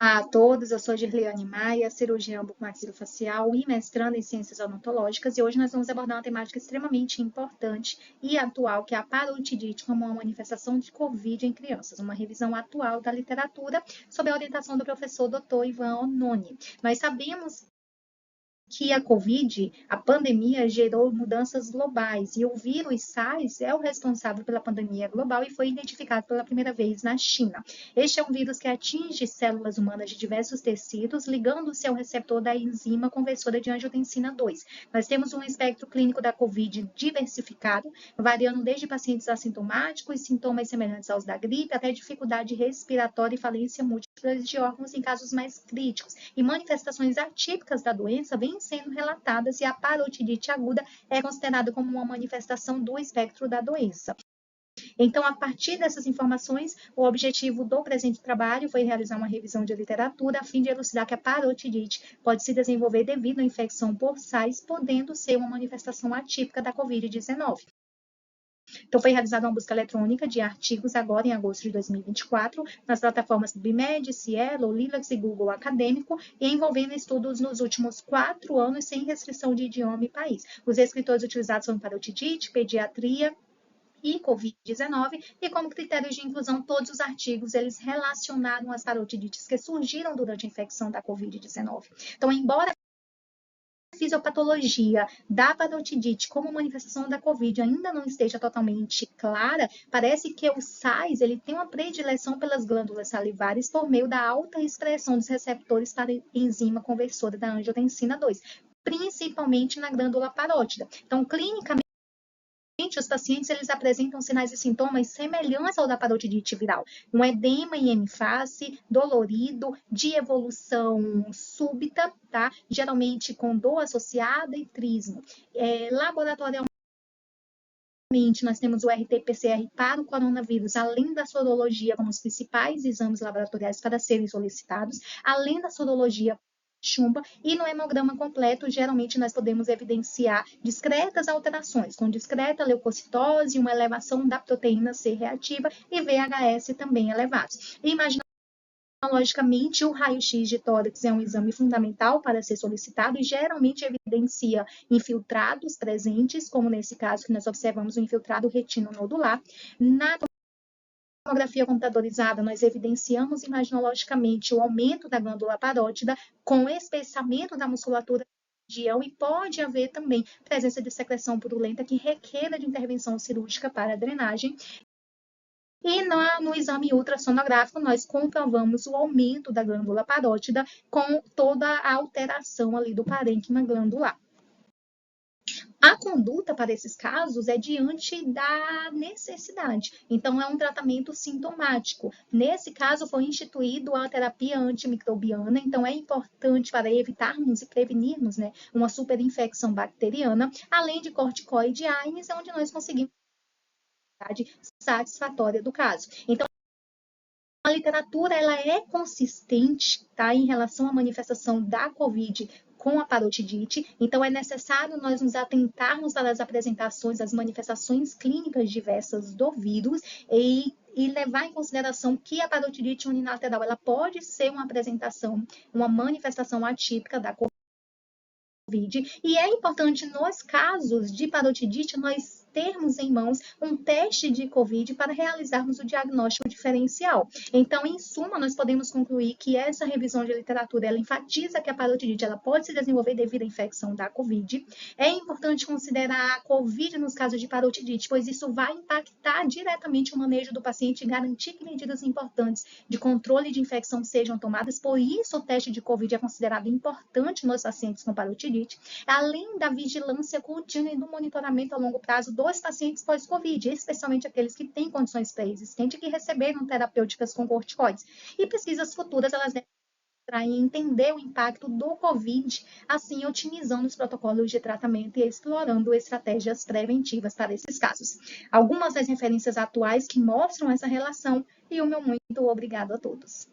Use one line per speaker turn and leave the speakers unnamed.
A todos, eu sou Girliane Maia, cirurgiã bucomaxilofacial e mestranda em ciências odontológicas, e hoje nós vamos abordar uma temática extremamente importante e atual, que é a parotidite como uma manifestação de Covid em crianças, uma revisão atual da literatura sob a orientação do professor Dr. Ivan Ononi. Nós sabemos que a Covid, a pandemia, gerou mudanças globais e o vírus SARS é o responsável pela pandemia global e foi identificado pela primeira vez na China. Este é um vírus que atinge células humanas de diversos tecidos, ligando-se ao receptor da enzima conversora de angiotensina 2. Nós temos um espectro clínico da Covid diversificado, variando desde pacientes assintomáticos, sintomas semelhantes aos da gripe, até dificuldade respiratória e falência múltipla de órgãos em casos mais críticos. E manifestações atípicas da doença vêm sendo relatadas e a parotidite aguda é considerada como uma manifestação do espectro da doença. Então, a partir dessas informações, o objetivo do presente trabalho foi realizar uma revisão de literatura a fim de elucidar que a parotidite pode se desenvolver devido à infecção por SARS, podendo ser uma manifestação atípica da Covid-19. Então, foi realizada uma busca eletrônica de artigos agora em agosto de 2024, nas plataformas BIMED, Cielo, Lilacs e Google Acadêmico, e envolvendo estudos nos últimos 4 anos, sem restrição de idioma e país. Os escritores utilizados são parotidite, pediatria e Covid-19, e como critérios de inclusão, todos os artigos, eles relacionaram as parotidites que surgiram durante a infecção da Covid-19. Então, embora fisiopatologia da parotidite como manifestação da COVID ainda não esteja totalmente clara, parece que o SARS ele tem uma predileção pelas glândulas salivares por meio da alta expressão dos receptores para a enzima conversora da angiotensina 2, principalmente na glândula parótida. Então, clinicamente, os pacientes eles apresentam sinais e sintomas semelhantes ao da parotidite viral. Um edema em hemifase, dolorido, de evolução súbita, tá? Geralmente com dor associada e trismo. Laboratorialmente, nós temos o RT-PCR para o coronavírus, além da sorologia como os principais exames laboratoriais para serem solicitados, além da sorologia chumba, e no hemograma completo, geralmente nós podemos evidenciar discretas alterações, com discreta leucocitose, uma elevação da proteína C reativa e VHS também elevados. Imaginologicamente, o raio-x de tórax é um exame fundamental para ser solicitado e geralmente evidencia infiltrados presentes, como nesse caso que nós observamos o infiltrado retinonodular. Na tomografia computadorizada, nós evidenciamos imaginologicamente o aumento da glândula parótida com espessamento da musculatura da região e pode haver também presença de secreção purulenta que requer de intervenção cirúrgica para drenagem. E no exame ultrassonográfico, nós comprovamos o aumento da glândula parótida com toda a alteração ali do parênquima glandular. A conduta para esses casos é diante da necessidade. Então, é um tratamento sintomático. Nesse caso, foi instituído a terapia antimicrobiana. Então, é importante para evitarmos e prevenirmos, né, uma superinfecção bacteriana, além de corticoide AINES, onde nós conseguimos a satisfatória do caso. Então, a literatura ela é consistente, tá, em relação à manifestação da COVID com a parotidite, então é necessário nós nos atentarmos às apresentações, às manifestações clínicas diversas do vírus e levar em consideração que a parotidite unilateral ela pode ser uma apresentação, uma manifestação atípica da COVID, e é importante nos casos de parotidite nós termos em mãos um teste de COVID para realizarmos o diagnóstico diferencial. Então, em suma, nós podemos concluir que essa revisão de literatura, ela enfatiza que a parotidite ela pode se desenvolver devido à infecção da COVID. É importante considerar a COVID nos casos de parotidite, pois isso vai impactar diretamente o manejo do paciente e garantir que medidas importantes de controle de infecção sejam tomadas. Por isso, o teste de COVID é considerado importante nos pacientes com parotidite, além da vigilância contínua e do monitoramento a longo prazo dos pacientes pós-Covid, especialmente aqueles que têm condições pré-existentes e que receberam terapêuticas com corticoides. E pesquisas futuras, elas devem entender o impacto do COVID, assim otimizando os protocolos de tratamento e explorando estratégias preventivas para esses casos. Algumas das referências atuais que mostram essa relação, e o meu muito obrigado a todos.